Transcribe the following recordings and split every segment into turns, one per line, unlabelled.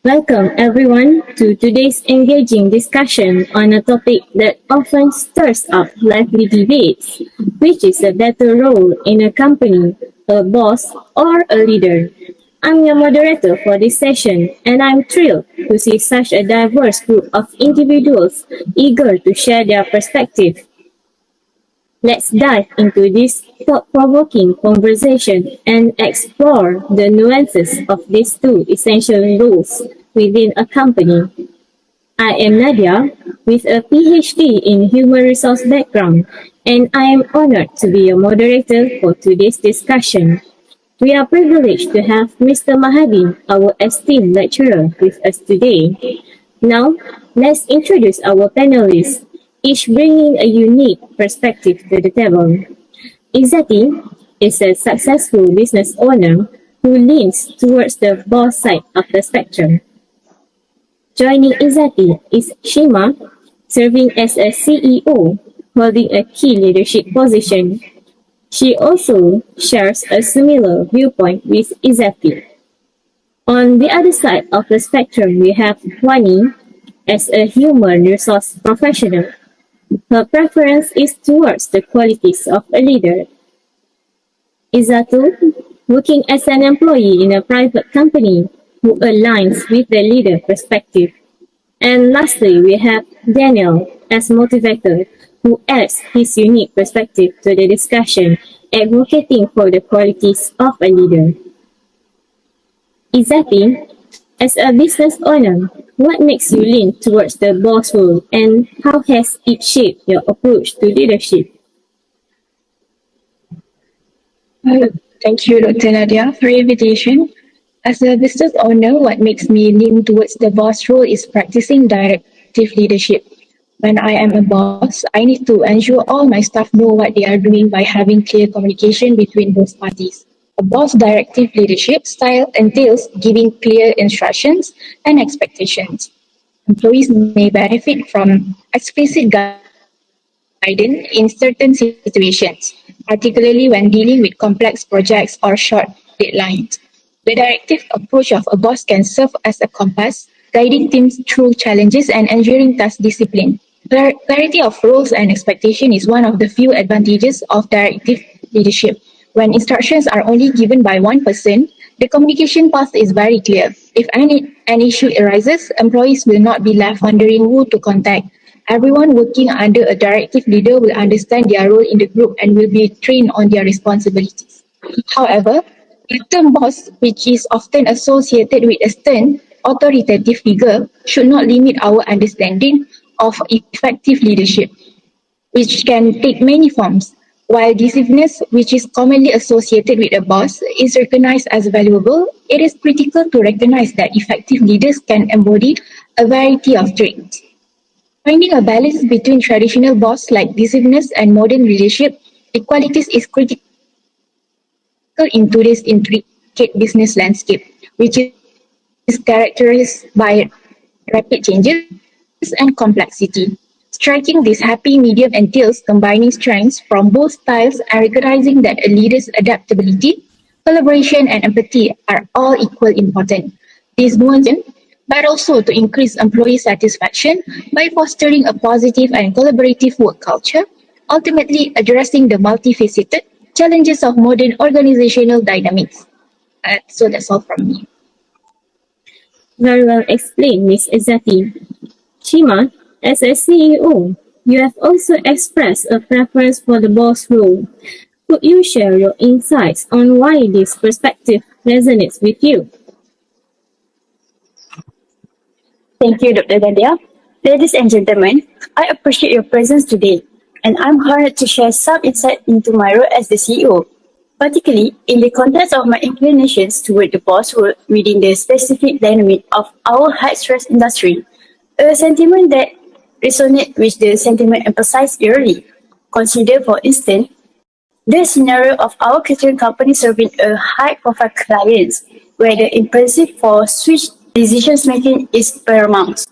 Welcome everyone to today's engaging discussion on a topic that often stirs up lively debates, which is a better role in a company, a boss or a leader. I'm your moderator for this session and I'm thrilled to see such a diverse group of individuals eager to share their perspective. Let's dive into this thought-provoking conversation and explore the nuances of these two essential roles within a company. I am Nadia with a PhD in human resource background and I am honored to be a moderator for today's discussion. We are privileged to have Mr. Mahadi, our esteemed lecturer, with us today. Now, let's introduce our panelists, each bringing a unique perspective to the table. Izzati is a successful business owner who leans towards the boss side of the spectrum. Joining Izzati is Shima, serving as a CEO, holding a key leadership position. She also shares a similar viewpoint with Izzati. On the other side of the spectrum, we have Wani as a human resource professional. Her preference is towards the qualities of a leader. Izzatu, working as an employee in a private company who aligns with the leader perspective. And lastly, we have Daniel as motivator who adds his unique perspective to the discussion, advocating for the qualities of a leader. Izzati, as a business owner, what makes you lean towards the boss role and how has it shaped your approach to leadership?
Thank you, Dr. Nadia, for your invitation. As a business owner, what makes me lean towards the boss role is practicing directive leadership. When I am a boss, I need to ensure all my staff know what they are doing by having clear communication between both parties. A boss directive leadership style entails giving clear instructions and expectations. Employees may benefit from explicit guidance in certain situations, particularly when dealing with complex projects or short deadlines. The directive approach of a boss can serve as a compass, guiding teams through challenges and ensuring task discipline. Clarity of roles and expectation is one of the few advantages of directive leadership. When instructions are only given by one person, the communication path is very clear. If an issue arises, employees will not be left wondering who to contact. Everyone working under a directive leader will understand their role in the group and will be trained on their responsibilities. However, the term boss, which is often associated with a stern, authoritative figure, should not limit our understanding of effective leadership, which can take many forms. While decisiveness, which is commonly associated with a boss, is recognized as valuable, it is critical to recognize that effective leaders can embody a variety of traits. Finding a balance between traditional boss like decisiveness and modern leadership equalities is critical in today's intricate business landscape, which is characterized by rapid changes and complexity. Striking this happy medium entails combining strengths from both styles and recognizing that a leader's adaptability, collaboration, and empathy are all equally important. This nuance, but also to increase employee satisfaction by fostering a positive and collaborative work culture, ultimately addressing the multifaceted challenges of modern organizational dynamics. So that's all from me.
Very well explained, Ms. Izzati. Shima, as a CEO, you have also expressed a preference for the boss role. Could you share your insights on why this perspective resonates with you?
Thank you, Dr. Nadia. Ladies and gentlemen, I appreciate your presence today, and I'm honored to share some insight into my role as the CEO, particularly in the context of my inclinations toward the boss role within the specific dynamic of our high-stress industry, a sentiment that resonates with the sentiment emphasized earlier. Consider, for instance, the scenario of our catering company serving a high-profile clients, where the imperative for switch decision-making is paramount.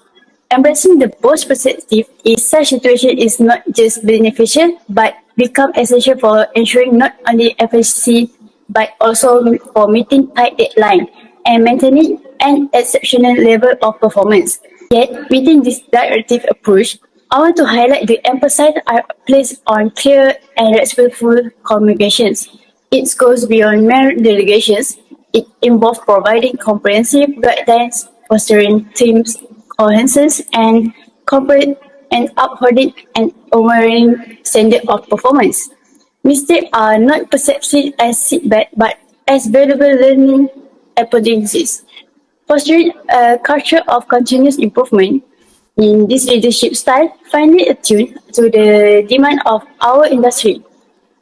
Embracing the boss perspective in such situation is not just beneficial, but become essential for ensuring not only efficiency, but also for meeting tight deadline and maintaining an exceptional level of performance. Yet, within this directive approach, I want to highlight the emphasis I place on clear and respectful communications. It goes beyond mere delegations. It involves providing comprehensive guidelines, fostering teams cohesion and corporate and upholding an overriding standard of performance. Mistakes are not perceived as setback but as valuable learning opportunities. Fostering a culture of continuous improvement in this leadership style finely attuned to the demand of our industry.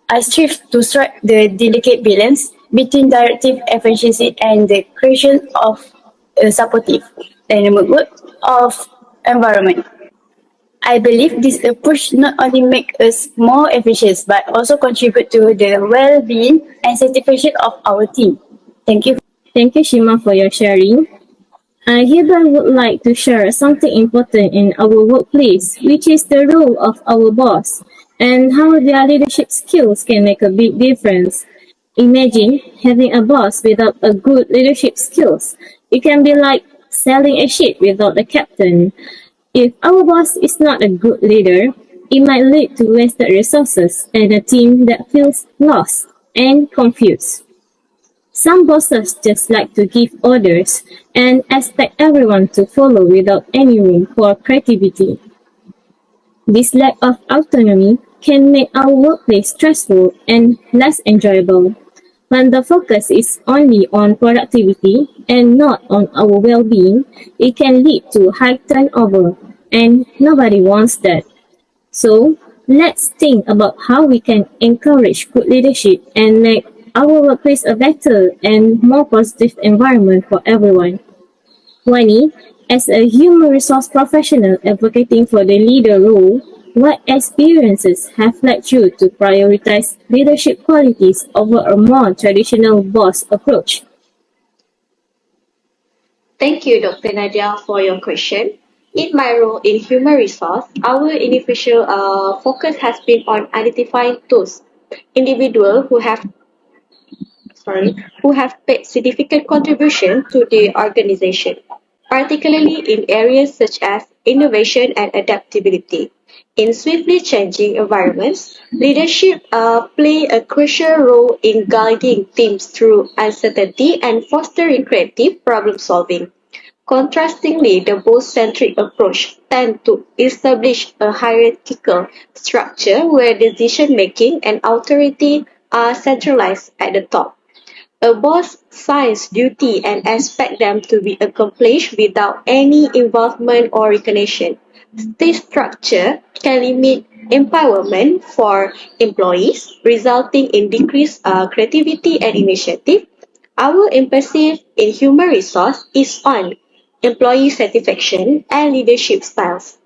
I strive to strike the delicate balance between directive efficiency and the creation of a supportive, dynamic work of environment. I believe this approach not only makes us more efficient but also contribute to the well-being and satisfaction of our team. Thank you.
Thank you, Shima, for your sharing. I hereby would like to share something important in our workplace, which is the role of our boss and how their leadership skills can make a big difference. Imagine having a boss without a good leadership skills. It can be like sailing a ship without a captain. If our boss is not a good leader, it might lead to wasted resources and a team that feels lost and confused. Some bosses just like to give orders and expect everyone to follow without any room for creativity. This lack of autonomy can make our workplace stressful and less enjoyable. When the focus is only on productivity and not on our well-being, it can lead to high turnover, and nobody wants that. So, let's think about how we can encourage good leadership and make our workplace a better and more positive environment for everyone. Wani, as a human resource professional advocating for the leader role, what experiences have led you to prioritize leadership qualities over a more traditional boss approach?
Thank you, Dr. Nadia, for your question. In my role in human resource, our initial focus has been on identifying those individuals who have made significant contribution to the organization, particularly in areas such as innovation and adaptability. In swiftly changing environments, leadership play a crucial role in guiding teams through uncertainty and fostering creative problem solving. Contrastingly, the boss-centric approach tends to establish a hierarchical structure where decision-making and authority are centralized at the top. A boss assigns duty and expects them to be accomplished without any involvement or recognition. This structure can limit empowerment for employees, resulting in decreased creativity and initiative. Our emphasis in human resource is on employee satisfaction and leadership styles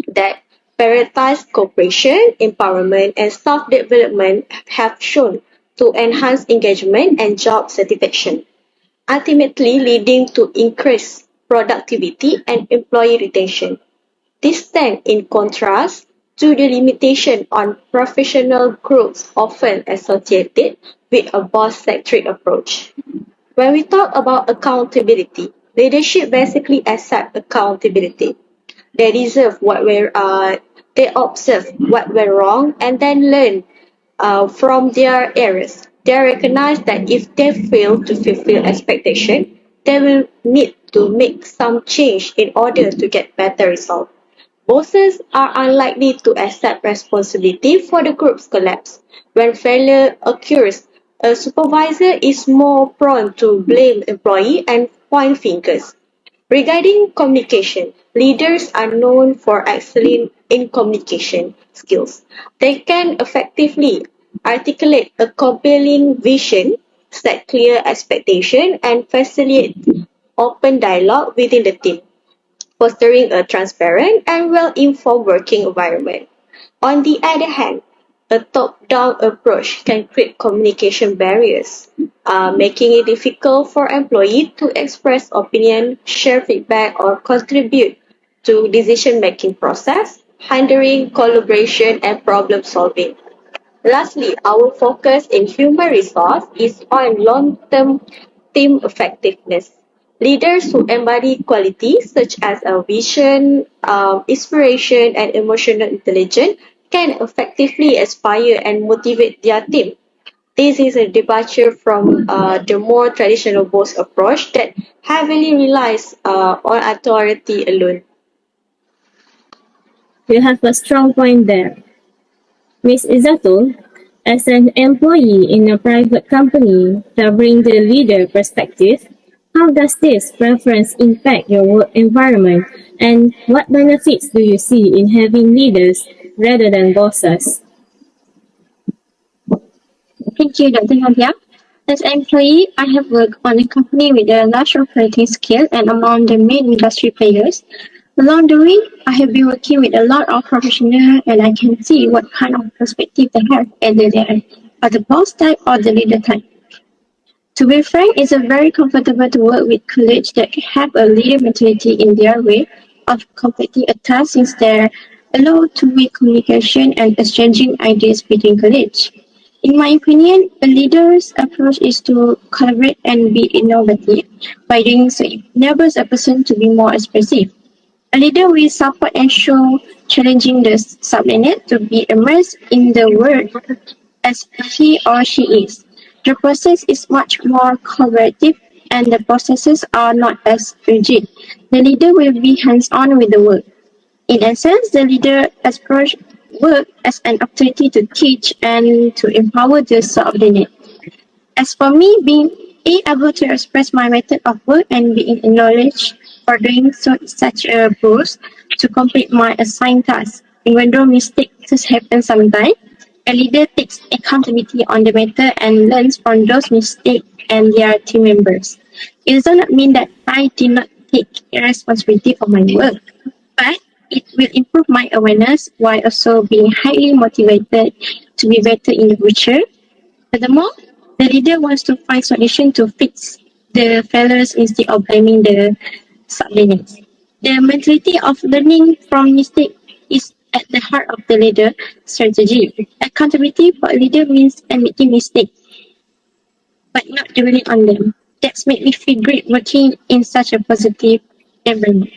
that prioritize cooperation, empowerment, and staff development have shown to enhance engagement and job satisfaction, ultimately leading to increased productivity and employee retention. This stands in contrast to the limitation on professional growth often associated with a boss-centric approach. When we talk about accountability, leadership basically accept accountability. They deserve they observe what went wrong and then learn from their errors. They recognize that if they fail to fulfill expectation, they will need to make some change in order to get better results. Bosses are unlikely to accept responsibility for the group's collapse. When failure occurs, a supervisor is more prone to blame employee and point fingers. Regarding communication, leaders are known for excelling in communication skills. They can effectively articulate a compelling vision, set clear expectation, and facilitate open dialogue within the team, fostering a transparent and well-informed working environment. On the other hand, a top-down approach can create communication barriers, making it difficult for employees to express opinion, share feedback, or contribute to decision-making process, hindering collaboration and problem solving. Lastly, our focus in human resource is on long-term team effectiveness. Leaders who embody qualities such as a vision, inspiration, and emotional intelligence can effectively inspire and motivate their team. This is a departure from the more traditional boss approach that heavily relies on authority alone.
You have a strong point there. Ms. Izatul, as an employee in a private company covering the leader perspective, how does this preference impact your work environment and what benefits do you see in having leaders rather than bosses?
Thank you, Dr. Nadia. As an employee, I have worked on a company with a large operating scale and among the main industry players. Along the way, I have been working with a lot of professionals and I can see what kind of perspective they have, whether they are the boss type or the leader type. To be frank, it's a very comfortable to work with colleagues that have a leader mentality in their way of completing a task since they allow two-way communication and exchanging ideas between colleagues. In my opinion, a leader's approach is to collaborate and be innovative. By doing so, it enables a person to be more expressive. A leader will support and show challenging the subordinate to be immersed in the work as he or she is. The process is much more collaborative and the processes are not as rigid. The leader will be hands-on with the work. In essence, the leader approach work as an opportunity to teach and to empower the subordinate. As for me, being able to express my method of work and being acknowledged for doing such a boost to complete my assigned task. Even though mistakes happen sometimes, a leader takes accountability on the matter and learns from those mistakes and their team members. It does not mean that I did not take responsibility for my work, but it will improve my awareness while also being highly motivated to be better in the future. Furthermore, the leader wants to find solutions to fix the failures instead of blaming the subordinates. The mentality of learning from mistakes is at the heart of the leader strategy. Accountability for a leader means admitting mistakes, but not dwelling on them. That's made me feel great working in such a positive environment.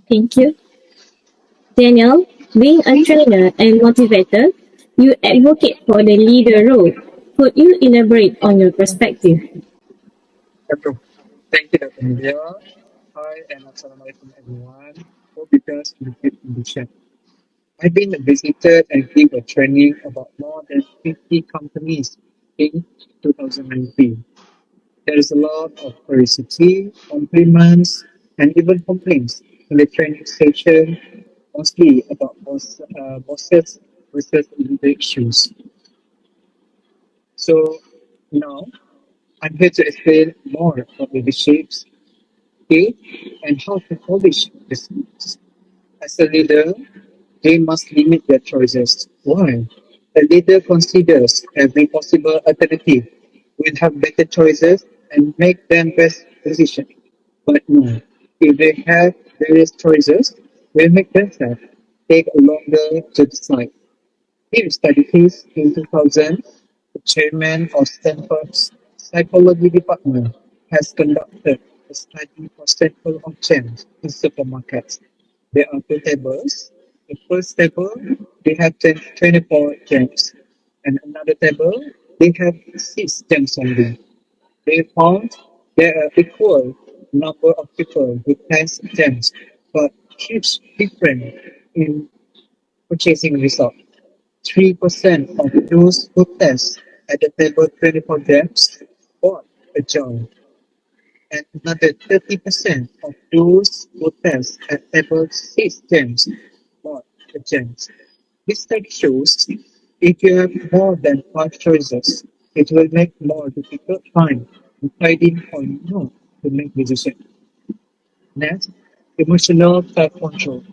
Thank you. Daniel, being a trainer and motivator, you advocate for the leader role. Could you elaborate on your perspective?
Betul. Thank you, Dr. Media. Hi and Assalamualaikum everyone. Hope you guys in good condition. I've been visited and give a training about more than 50 companies in 2019. There is a lot of curiosity, compliments, and even complaints in the training session, mostly about bosses versus leader issues. So now I'm here to explain more about leaderships, okay, and how to polish the skills. As a leader, they must limit their choices. Why? A leader considers every possible alternative will have better choices and make them best decision. But no, if they have various choices, will make themselves take longer to decide. In studies in 2000, the chairman of Stanford's psychology department has conducted a study for sample of jams in supermarkets. There are two tables. The first table, they have 24 jams, and another table, they have 6 jams only. They found there are equal number of people who test jams, but huge difference in purchasing result. 3% of those who test at the table 24 jams bought a jar, and another 30% of those who test at table 6 jams bought a gems. This study shows if you have more than 5 choices, it will make more difficult time deciding on not to make decision. Next, emotional self-control.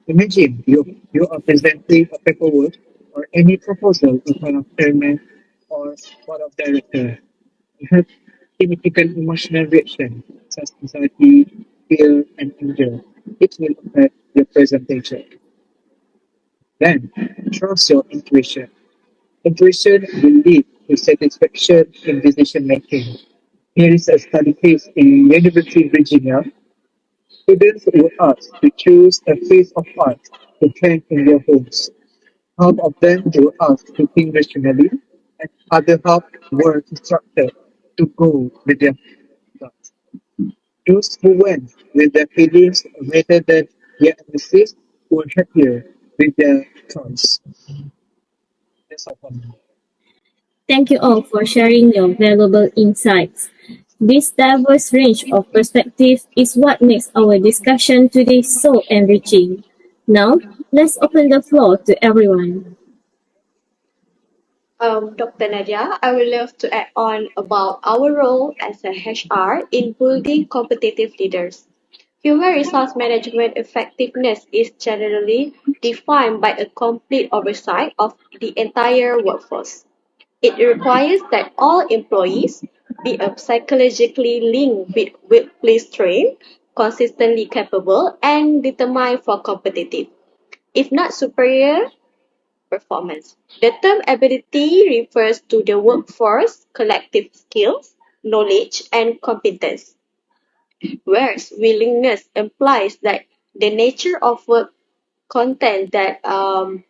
Imagine you are presenting a paperwork or any proposal in front of chairman or board of director. You have significant emotional reaction such as anxiety, fear, and anger. It will affect your presentation. Then, trust your intuition. Intuition will lead to satisfaction in decision making. Here is a study case in University of Virginia. Students were asked to choose a piece of art to hang in their homes. Half of them were asked to think rationally, and other half were instructed to go with their thoughts. Those who went with their feelings rather than their analysis were happier with their choice. That's all from me.
Thank you all for sharing your valuable insights. This diverse range of perspectives is what makes our discussion today so enriching. Now, let's open the floor to everyone.
Dr. Nadia, I would love to add on about our role as a HR in building competitive leaders. Human resource management effectiveness is generally defined by a complete oversight of the entire workforce. It requires that all employees be psychologically linked with workplace trained, consistently capable, and determined for competitive, if not superior, performance. The term ability refers to the workforce collective skills, knowledge, and competence, whereas willingness implies that the nature of work content that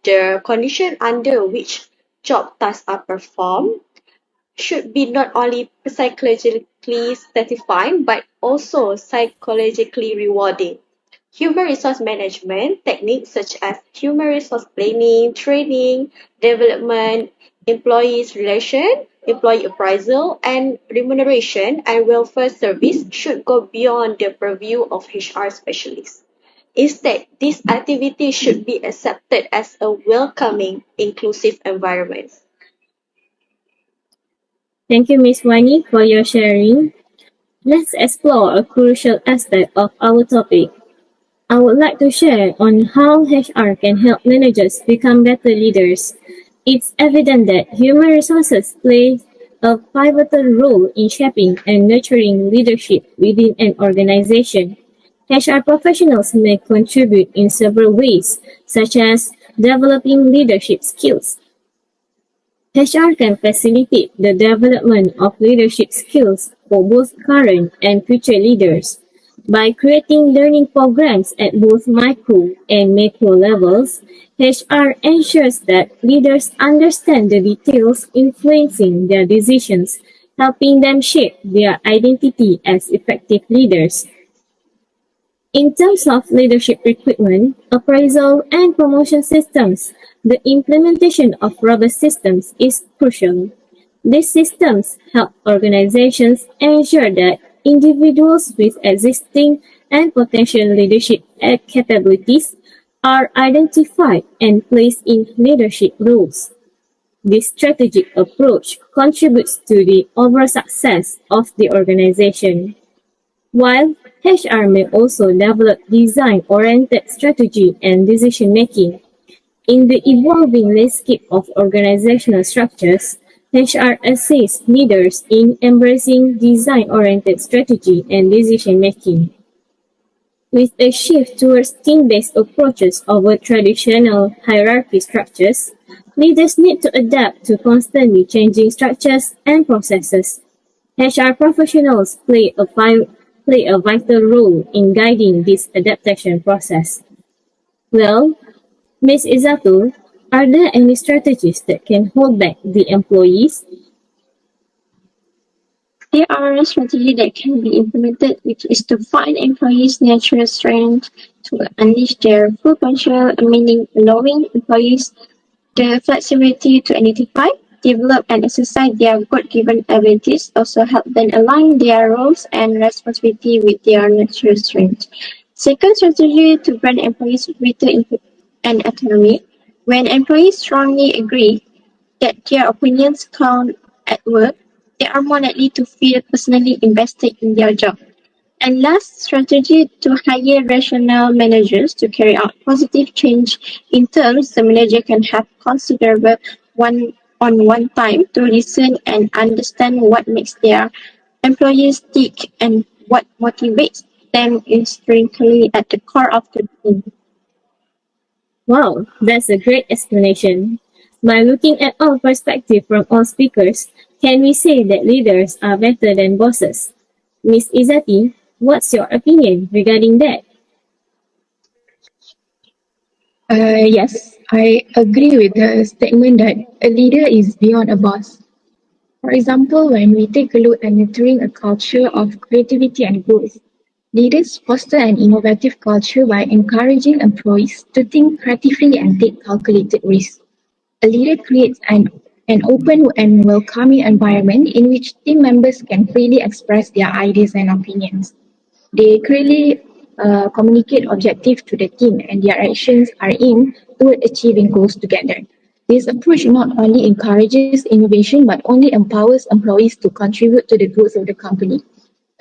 the condition under which job tasks are performed should be not only psychologically satisfying but also psychologically rewarding. Human resource management techniques such as human resource planning, training, development, employees relation, employee appraisal, and remuneration and welfare service should go beyond the purview of HR specialists. Instead, these activities should be accepted as a welcoming, inclusive environment.
Thank you, Ms. Wani, for your sharing. Let's explore a crucial aspect of our topic. I would like to share on how HR can help managers become better leaders. It's evident that human resources play a pivotal role in shaping and nurturing leadership within an organization. HR professionals may contribute in several ways, such as developing leadership skills. HR can facilitate the development of leadership skills for both current and future leaders. By creating learning programs at both micro and macro levels, HR ensures that leaders understand the details influencing their decisions, helping them shape their identity as effective leaders. In terms of leadership recruitment, appraisal, and promotion systems, the implementation of robust systems is crucial. These systems help organizations ensure that individuals with existing and potential leadership capabilities are identified and placed in leadership roles. This strategic approach contributes to the overall success of the organization. While HR may also develop design-oriented strategy and decision-making, in the evolving landscape of organizational structures, HR assists leaders in embracing design-oriented strategy and decision-making. With a shift towards team-based approaches over traditional hierarchy structures, leaders need to adapt to constantly changing structures and processes. HR professionals play a vital role in guiding this adaptation process. Well, Ms. Izatul, are there any strategies that can hold back the employees?
There are a strategy that can be implemented, which is to find employees' natural strength to unleash their full potential, meaning allowing employees the flexibility to identify, develop, and exercise their God-given abilities. Also help them align their roles and responsibility with their natural strength. Second strategy to grant employees greater input and autonomy. When employees strongly agree that their opinions count at work, they are more likely to feel personally invested in their job. And last strategy to hire rational managers to carry out positive change in terms the manager can have considerable one time to listen and understand what makes their employees tick and what motivates them is directly at the core of the team.
Wow, that's a great explanation. By looking at all perspectives from all speakers, Can we say that leaders are better than bosses? Miss Izzati, what's your opinion regarding that?
Yes, I agree with the statement that a leader is beyond a boss. For example, when we take a look at nurturing a culture of creativity and growth, leaders foster an innovative culture by encouraging employees to think creatively and take calculated risks. A leader creates an open and welcoming environment in which team members can freely express their ideas and opinions. They clearly communicate objectives to the team and their actions are aimed toward achieving goals together. This approach not only encourages innovation but only empowers employees to contribute to the growth of the company.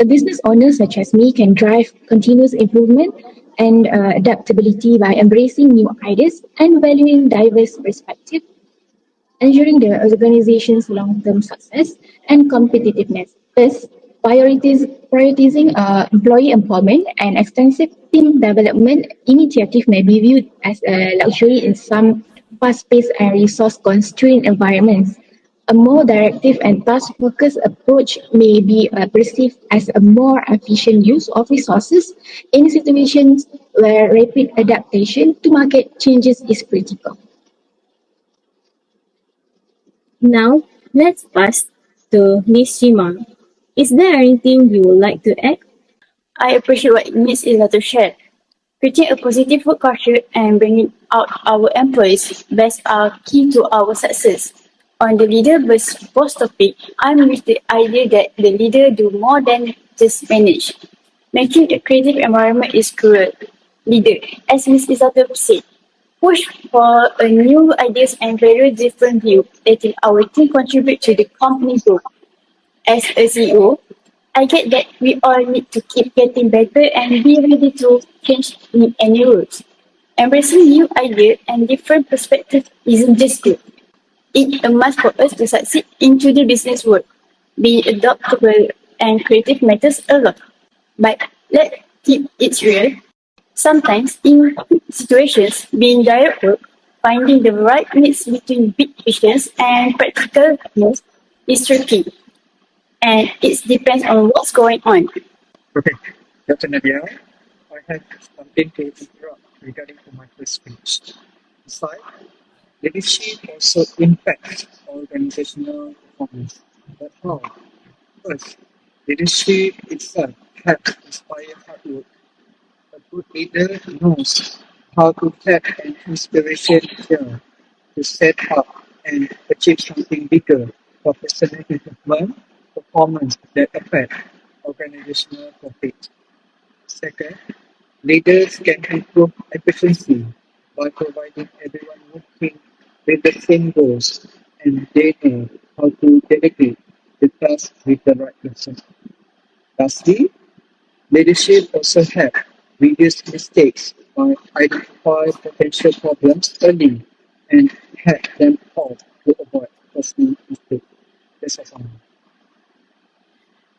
A business owner such as me can drive continuous improvement and adaptability by embracing new ideas and valuing diverse perspectives, ensuring the organization's long-term success and competitiveness. Thus, prioritizing employee employment and extensive team development initiative may be viewed as a luxury in some fast-paced and resource-constrained environments. A more directive and task-focused approach may be perceived as a more efficient use of resources in situations where rapid adaptation to market changes is critical.
Now, let's pass to Miss Shima. Is there anything you would like to add?
I appreciate what Ms. Izzati shared. Creating a positive work culture and bringing out our employees' best are key to our success. On the leader versus boss topic, I'm with the idea that the leader do more than just manage. Making a creative environment is crucial. Leader, as Ms. Izzati said, push for a new ideas and very different view, letting our team contribute to the company growth. As a CEO, I get that we all need to keep getting better and be ready to change in any rules. Embracing new ideas and different perspectives isn't just good. It's a must for us to succeed into the business world. Being adaptable and creative matters a lot. But let's keep it real. Sometimes in situations, being direct work, finding the right mix between big visions and practicalness is tricky. And it depends on what's going on.
Okay, Dr. Nadia, I have something to interrupt regarding to my first speech. Besides, leadership also impacts organizational performance. But how? First, leadership itself helps inspire hard work. A good leader knows how to tap an inspiration here to set up and achieve something bigger for personal development, performance that affect organizational profit. Second, leaders can improve efficiency by providing everyone working with the same goals and they know how to delegate the task with the right person. Lastly, leadership also helps reduce mistakes by identifying potential problems early and help them all to avoid costly mistakes. That's all. from me.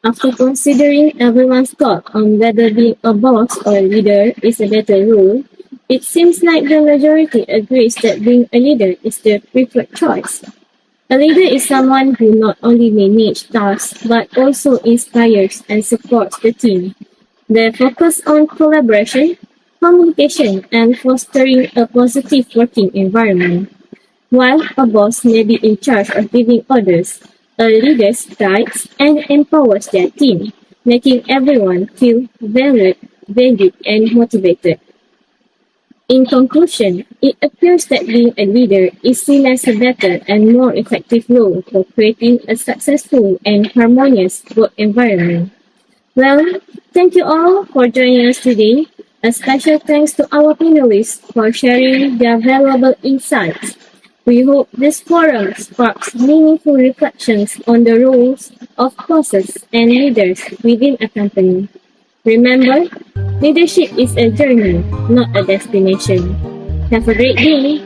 After considering everyone's thought on whether being a boss or a leader is a better role, it seems like the majority agrees that being a leader is the preferred choice. A leader is someone who not only manages tasks but also inspires and supports the team. They focus on collaboration, communication, and fostering a positive working environment. While a boss may be in charge of giving orders, a leader guides and empowers their team, making everyone feel valued, and motivated. In conclusion, it appears that being a leader is seen as a better and more effective role for creating a successful and harmonious work environment. Well, thank you all for joining us today. A special thanks to our panelists for sharing their valuable insights. We hope this forum sparks meaningful reflections on the roles of bosses and leaders within a company. Remember, leadership is a journey, not a destination. Have a great day.